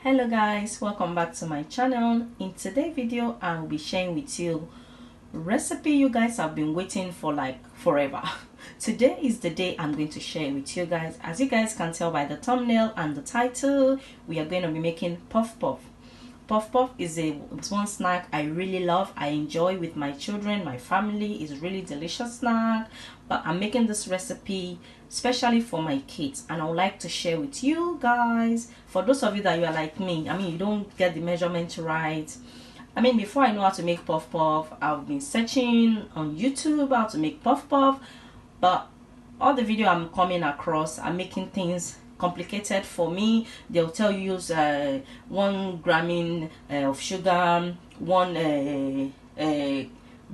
Hello guys, welcome back to my channel. In today's video I will be sharing with you recipe you guys have been waiting for like forever. Today is the day I'm going to share with you guys. As you guys can tell by the thumbnail and the title, we are going to be making puff puff. Puff puff is one snack I really love. I enjoy with my children, my family. It's really delicious snack, but I'm making this recipe especially for my kids, and I would like to share with you guys. For those of you that you are like me, I mean, you don't get the measurement right. I mean, before I know how to make puff puff, I've been searching on YouTube how to make puff puff, but all the video I'm coming across are making things complicated for me. They'll tell you use 1 gram of sugar, 1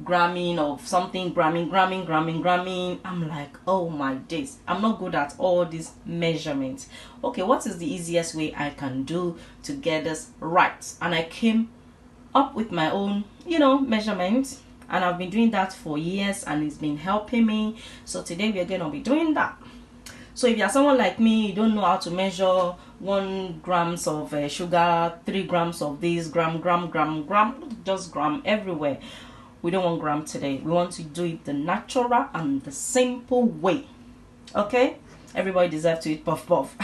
gramming of something, gramming. I'm like, oh my days, I'm not good at all these measurements. Okay, what is the easiest way I can do to get this right? And I came up with my own, measurement, and I've been doing that for years and it's been helping me. So today we're going to be doing that. So if you're someone like me, you don't know how to measure 1 grams of sugar, 3 grams of this, gram, just gram everywhere. We don't want gram today. We want to do it the natural and the simple way. Okay? Everybody deserves to eat puff puff.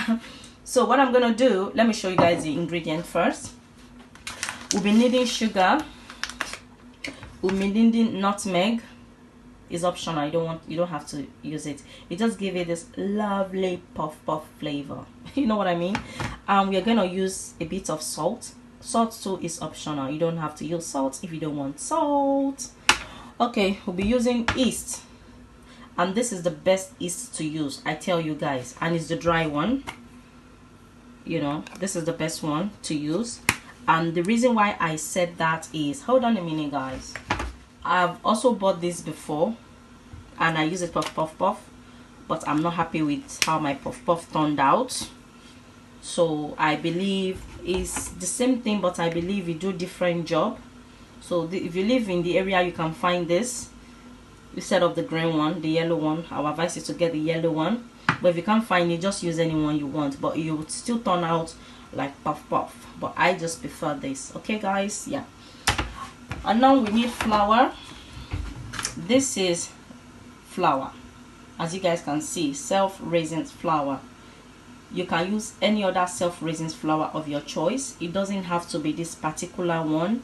So what I'm going to do, let me show you guys the ingredient first. We'll be needing sugar. We'll be needing nutmeg. It's optional. You don't have to use it. It just gives it this lovely puff puff flavor. You know what I mean? We are going to use a bit of salt. Salt too is optional. You don't have to use salt if you don't want salt. Okay, we'll be using yeast, and this is the best yeast to use, I tell you guys, and it's the dry one. This is the best one to use. And the reason why I said that is, hold on a minute guys, I've also bought this before and I use it for puff puff, but I'm not happy with how my puff puff turned out. So I believe it's the same thing, but I believe we do different job. So if you live in the area, you can find this instead of the green one, the yellow one. I would advise you to get the yellow one, but if you can't find it, just use any one you want, but you would still turn out like puff puff. But I just prefer this. Okay guys, yeah. And now we need flour. This is flour, as you guys can see, self-raising flour. You can use any other self-raising flour of your choice. It doesn't have to be this particular one.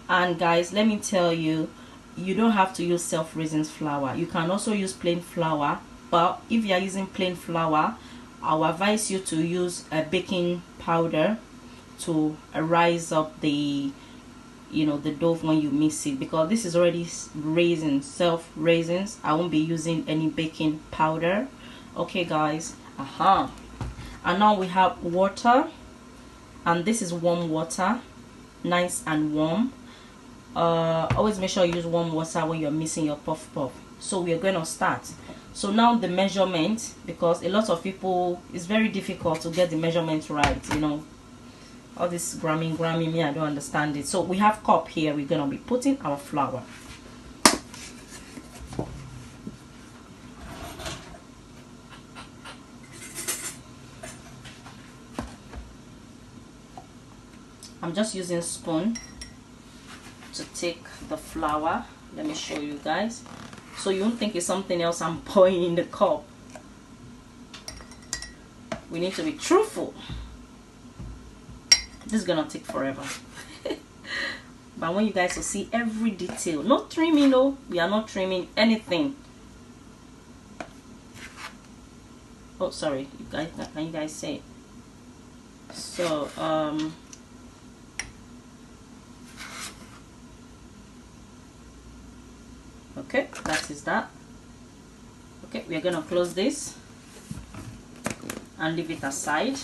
And guys, let me tell you, you don't have to use self-raising flour. You can also use plain flour, but if you are using plain flour, I'll advise you to use a baking powder to rise up the the dough when you mix it, because this is already raisins, self-raisins. I won't be using any baking powder. Okay guys, and now we have water, and this is warm water, nice and warm. Always make sure you use warm water when you're mixing your puff puff. So we are going to start. So now the measurement, because a lot of people, it's very difficult to get the measurement right, all this gramming, me, I don't understand it. So we have cup here. We're going to be putting our flour. I'm just using a spoon to take the flour. Let me show you guys, so you won't think it's something else I'm pouring in the cup. We need to be truthful. This is gonna take forever. But I want you guys to see every detail. Not trimming, no. We are not trimming anything. Oh, sorry, you guys. Can you guys say? So okay, that is that. Okay, we are gonna close this and leave it aside.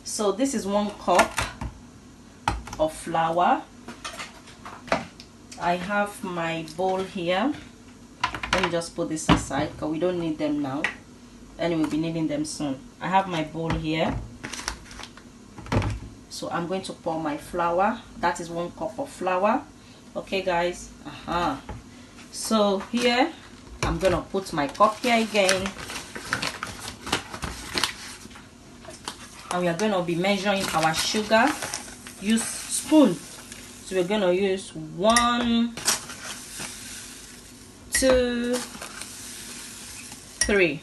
So this is 1 cup of flour. I have my bowl here. Let me just put this aside because we don't need them now. Anyway, we'll be needing them soon. I have my bowl here. So I'm going to pour my flour. That is 1 cup of flour. Okay guys, so here I'm gonna put my cup here again. and we are going to be measuring our sugar. Use spoon. So we're going to use 1, 2, 3.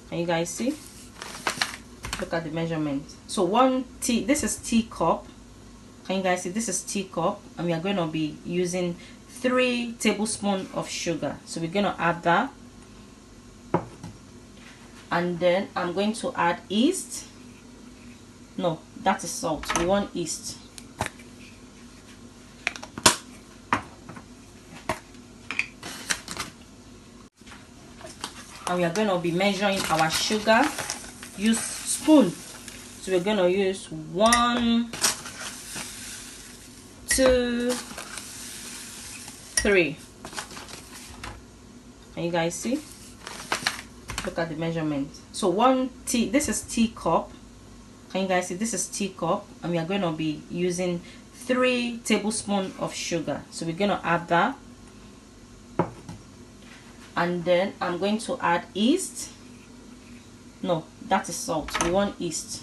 Can you guys see? Look at the measurement. So 1 tea, this is teacup. Can you guys see? This is teacup, and we are going to be using 3 tablespoons of sugar. So we're going to add that, and then I'm going to add yeast. No, that is salt. We want yeast. And we are going to be measuring our sugar. Use spoon. So we're going to use 1, 2, 3. Can you guys see? Look at the measurement. So 1 tea, this is teacup. Can you guys see? This is teacup, and we are going to be using 3 tablespoons of sugar. So we're going to add that, and then I'm going to add yeast. No, that is salt. We want yeast.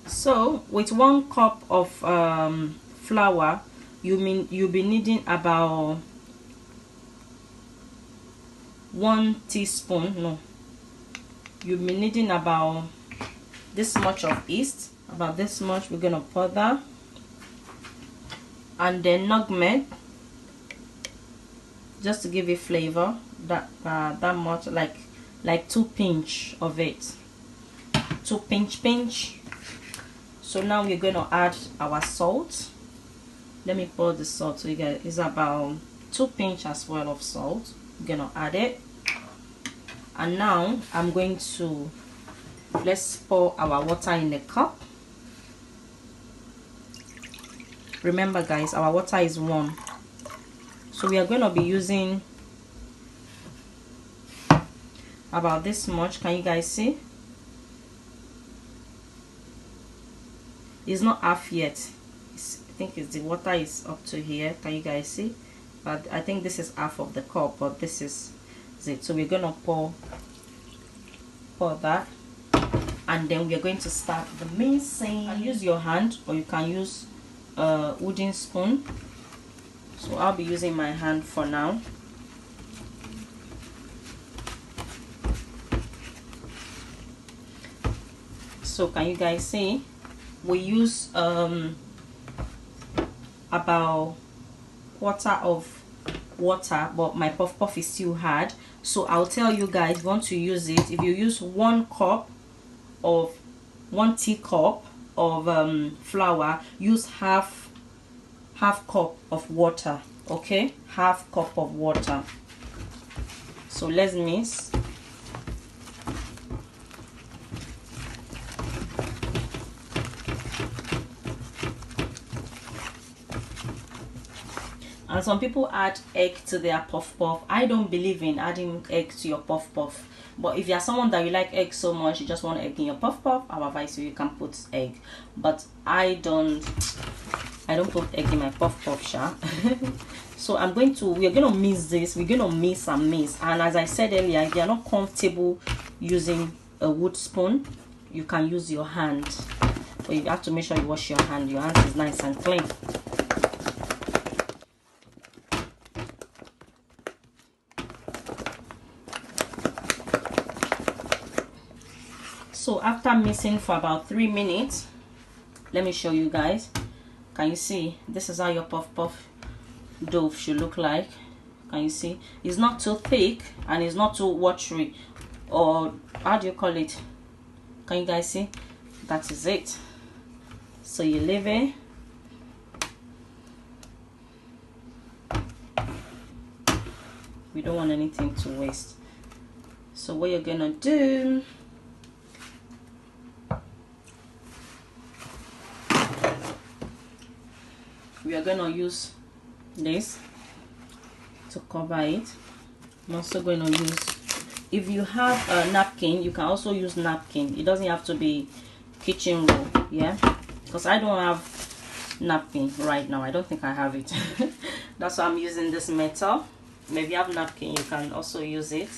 So with 1 cup of flour, you'll be needing about 1 teaspoon. No, you'll be needing about this much of yeast. About this much. We're gonna pour that, and then nutmeg, just to give it flavor. That much, like 2 pinch of it. 2 pinch. So now we're going to add our salt. Let me pour the salt. So you guys, it's about 2 pinch as well of salt. We're going to add it, and now I'm going to, let's pour our water in the cup. Remember guys, our water is warm, so we are going to be using about this much. Can you guys see? It's not half yet. I think the water is up to here. Can you guys see? But I think this is half of the cup, but this is it. So we're gonna pour that, and then we're going to start the mixing. And use your hand, or you can use a wooden spoon. So I'll be using my hand for now. So can you guys see? We use about quarter of water, but my puff puff is still hard, so I'll tell you guys, if you want to use it, if you use 1 teacup of flour, use half cup of water. Okay, half cup of water. So let's mix. And some people add egg to their puff puff. I don't believe in adding egg to your puff puff, but if you're someone that you like egg so much, you just want egg in your puff puff, I advise you can put egg. But I don't put egg in my puff puff, sha. So we're gonna mix this. We're gonna mix and mix. And as I said earlier, if you're not comfortable using a wood spoon, you can use your hand, but you have to make sure you wash your hand. Your hand is nice and clean. So after mixing for about 3 minutes, let me show you guys. Can you see? This is how your puff puff dough should look like. Can you see? It's not too thick and it's not too watery, or how do you call it? Can you guys see? That is it. So you leave it. We don't want anything to waste. So what you're gonna do, we are gonna use this to cover it. I'm also going to use, if you have a napkin, you can also use napkin. It doesn't have to be kitchen roll, yeah, because I don't have napkin right now. I don't think I have it. That's why I'm using this metal. Maybe you have napkin, you can also use it.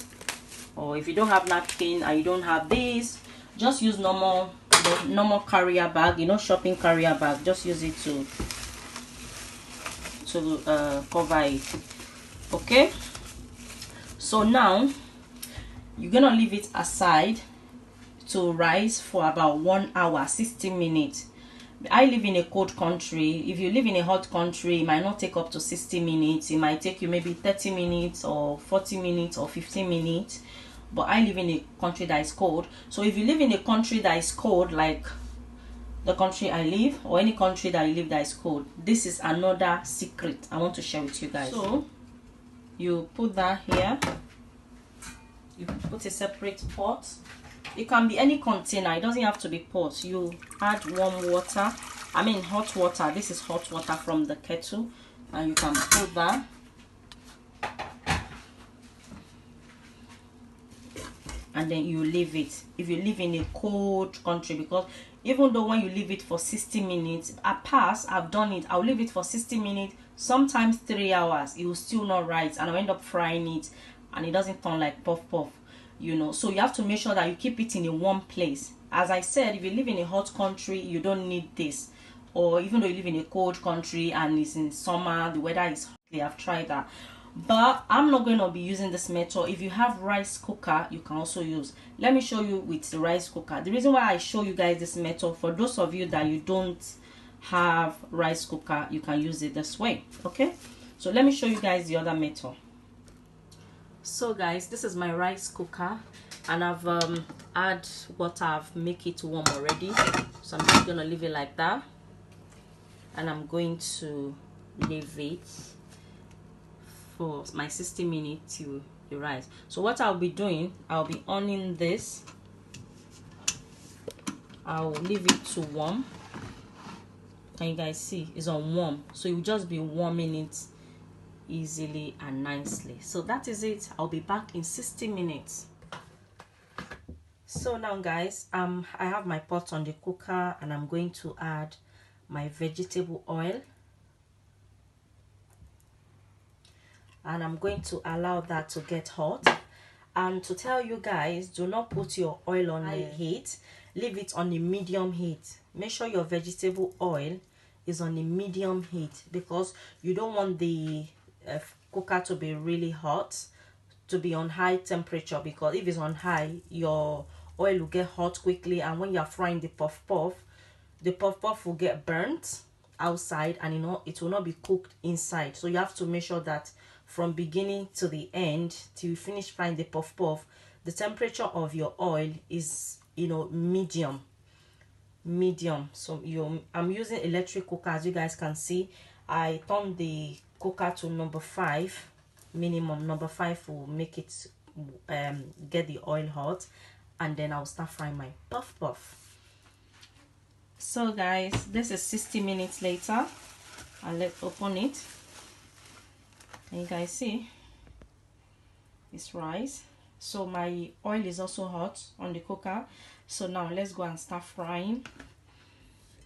Or if you don't have napkin and you don't have this, just use normal carrier bag, you know, shopping carrier bag. Just use it to cover it. Okay, so now you're gonna leave it aside to rise for about 1 hour 60 minutes. I live in a cold country. If you live in a hot country, it might not take up to 60 minutes. It might take you maybe 30 minutes or 40 minutes or 15 minutes. But I live in a country that is cold. So if you live in a country that is cold, like the country I live, or any country that you live that is cold, this is another secret I want to share with you guys. So you put that here. You put a separate pot. It can be any container, it doesn't have to be pot. You add warm water, I mean hot water. This is hot water from the kettle, and you can put that. And then you leave it. If you live in a cold country, because even though when you leave it for 60 minutes, I've done it, I'll leave it for 60 minutes, sometimes 3 hours, it will still not rise, and I'll end up frying it and it doesn't turn like puff puff, you know. So you have to make sure that you keep it in a warm place. As I said, if you live in a hot country, you don't need this. Or even though you live in a cold country and it's in summer, the weather is hot, they have tried that. But I'm not going to be using this method. If you have rice cooker, you can also use. Let me show you with the rice cooker. The reason why I show you guys this method, for those of you that you don't have rice cooker, you can use it this way. Okay, so let me show you guys the other method. So guys, this is my rice cooker, and I've add water. I've make it warm already, so I'm just gonna leave it like that, and I'm going to leave it for my 60 minutes to the rice. So what I'll be doing, I'll be owning this. I'll leave it to warm. Can you guys see it's on warm? So you'll just be warming it easily and nicely. So that is it. I'll be back in 60 minutes. So now guys, I have my pot on the cooker, and I'm going to add my vegetable oil. And I'm going to allow that to get hot. And to tell you guys, do not put your oil on high heat. Leave it on the medium heat. Make sure your vegetable oil is on the medium heat, because you don't want the cooker to be really hot, to be on high temperature, because if it's on high, your oil will get hot quickly, and when you're frying the puff puff will get burnt outside, and you know it will not be cooked inside. So you have to make sure that from beginning to the end, till you finish frying the puff puff, the temperature of your oil is, you know, medium. So I'm using electric cooker. As you guys can see, I turned the cooker to number 5 minimum. Number 5 will make it get the oil hot, and then I'll start frying my puff puff. So guys, this is 60 minutes later, and let's open it. And you guys see it's rice. So my oil is also hot on the cooker. So now let's go and start frying.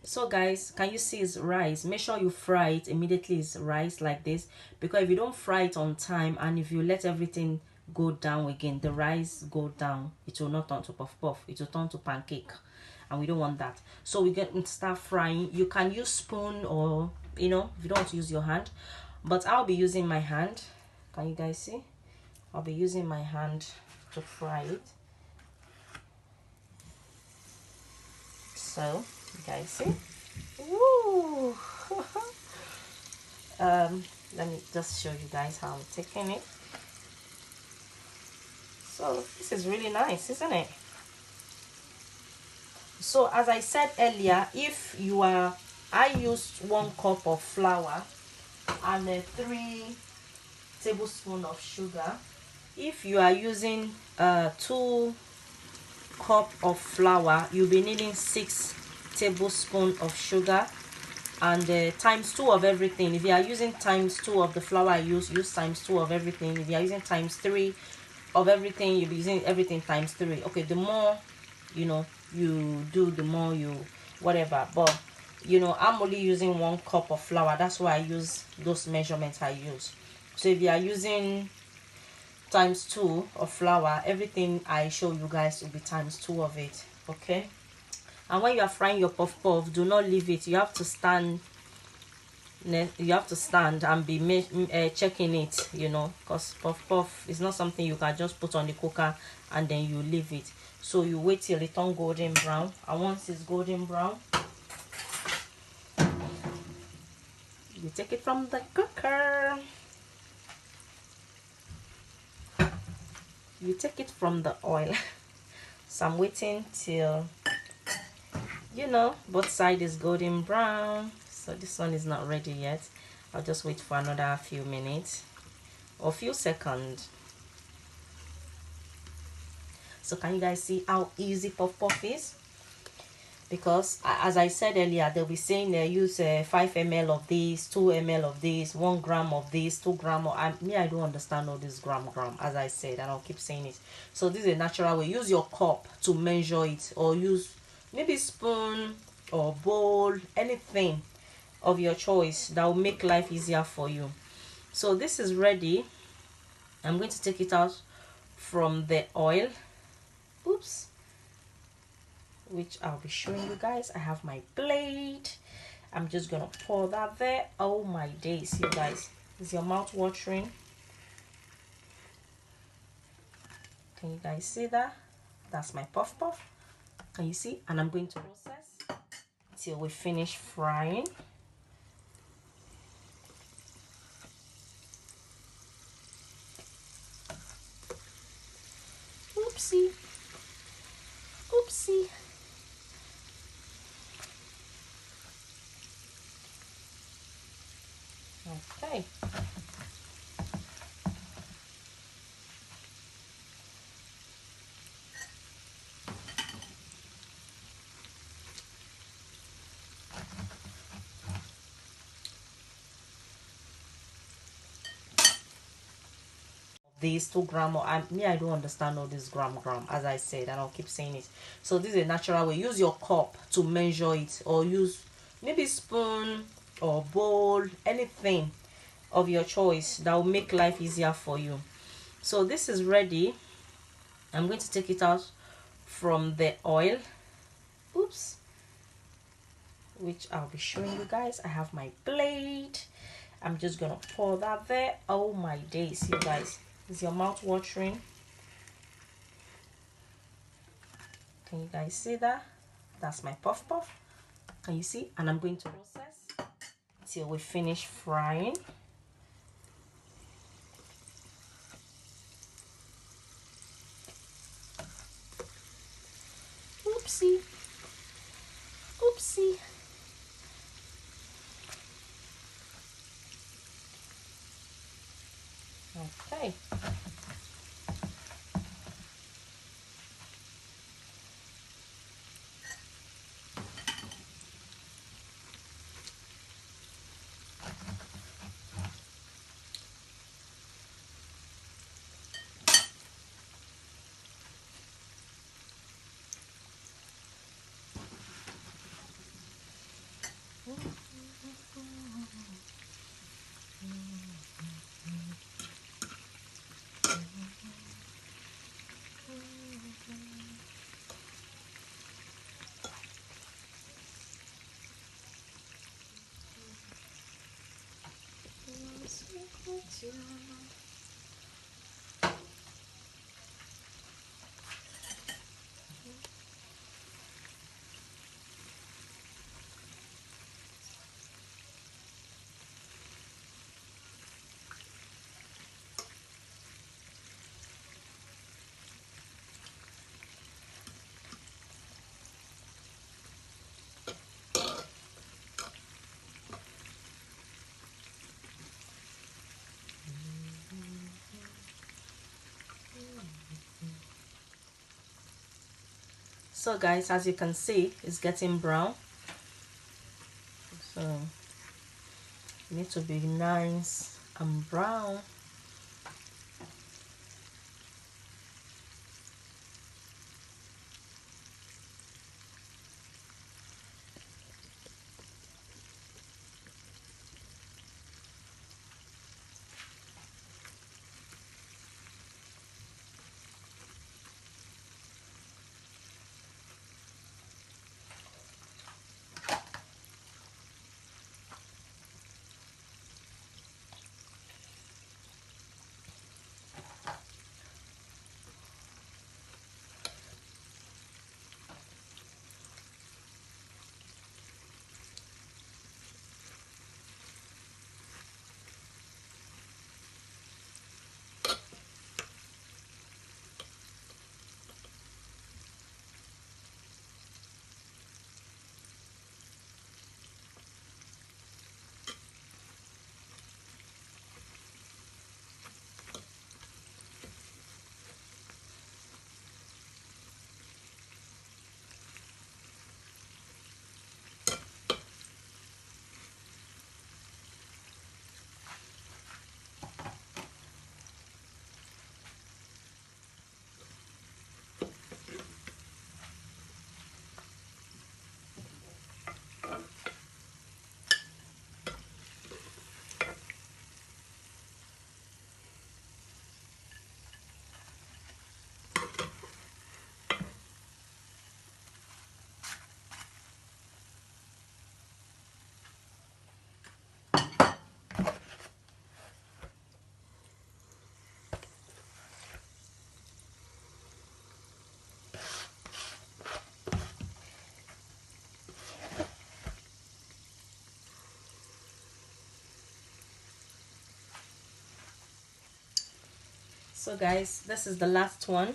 So guys, can you see it's rice? Make sure you fry it immediately. It's rice like this, because if you don't fry it on time, and if you let everything go down again, the rice go down, it will not turn to puff puff, it will turn to pancake, and we don't want that. So we're going to start frying. You can use spoon, or you know, if you don't want to use your hand, but I'll be using my hand. Can you guys see? I'll be using my hand to fry it. So you guys see? Woo! Let me just show you guys how I'm taking it. So this is really nice, isn't it? So as I said earlier, if you are, I used 1 cup of flour and 3 tablespoons of sugar. If you are using 2 cups of flour, you'll be needing 6 tablespoons of sugar, and times 2 of everything. If you are using times 2 of the flour I use times 2 of everything. If you are using times 3 of everything, you'll be using everything times 3. Okay, the more you know you do, the more you whatever, but you know, I'm only using 1 cup of flour. That's why I use those measurements I use. So if you are using ×2 of flour, everything I show you guys will be ×2 of it. Okay, and when you are frying your puff puff, do not leave it. You have to stand and be checking it, you know, because puff puff is not something you can just put on the cooker and then you leave it. So you wait till it turns golden brown, and once it's golden brown, you take it from the cooker. You take it from the oil. So I'm waiting till, you know, both sides is golden brown. So this one is not ready yet. I'll just wait for another few minutes or few seconds. So can you guys see how easy puff puff is? Because as I said earlier, they'll be saying they use 5 ml of this, 2 ml of this, 1 gram of this, 2 gram of, I don't understand all this gram, as I said, and I'll keep saying it. So this is a natural way. Use your cup to measure it, or use maybe spoon or bowl, anything of your choice that will make life easier for you. So this is ready. I'm going to take it out from the oil. Oops. Which I'll be showing you guys. I have my plate. I'm just gonna pour that there. Oh my days, you guys, is your mouth watering? Can you guys see that? That's my puff puff. Can you see? And I'm going to process till we finish frying. Oopsie, oopsie. Okay. These 2 gram, or I don't understand all this gram, as I said, and I'll keep saying it. So this is a natural way. Use your cup to measure it, or use maybe spoon or bowl, anything of your choice that will make life easier for you. So this is ready. I'm going to take it out from the oil. Oops. Which I'll be showing you guys. I have my plate. I'm just gonna pour that there. Oh my days, you guys, is your mouth watering? Can you guys see that? That's my puff puff. Can you see? And I'm going to process till we finish frying. Oopsie, oopsie. Okay. So guys, as you can see, it's getting brown. So it needs to be nice and brown. So guys, this is the last one.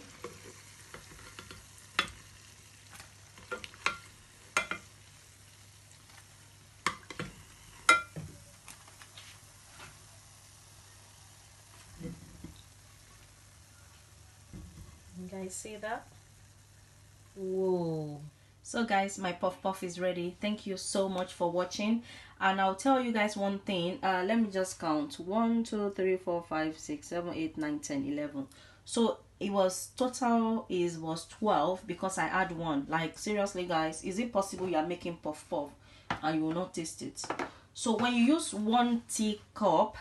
You guys see that? Whoa. So guys, my puff puff is ready. Thank you so much for watching, and I'll tell you guys one thing. Let me just count: 1 2 3 4 5 6 7 8 9 10 11. So it was total was 12 because I add one. Like seriously guys, is it possible you are making puff puff and you will not taste it? So when you use 1 teacup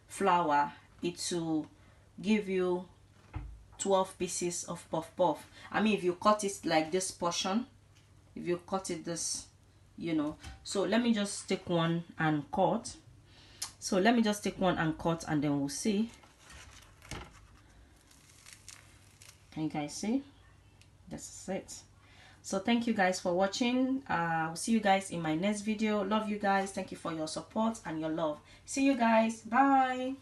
flour, it will give you 12 pieces of puff puff. I mean, if you cut it like this portion, if you cut it this, you know. So let me just take one and cut. So let me just take one and cut, and then we'll see. Can you guys see? This is it. So thank you guys for watching. I'll see you guys in my next video. Love you guys. Thank you for your support and your love. See you guys. Bye.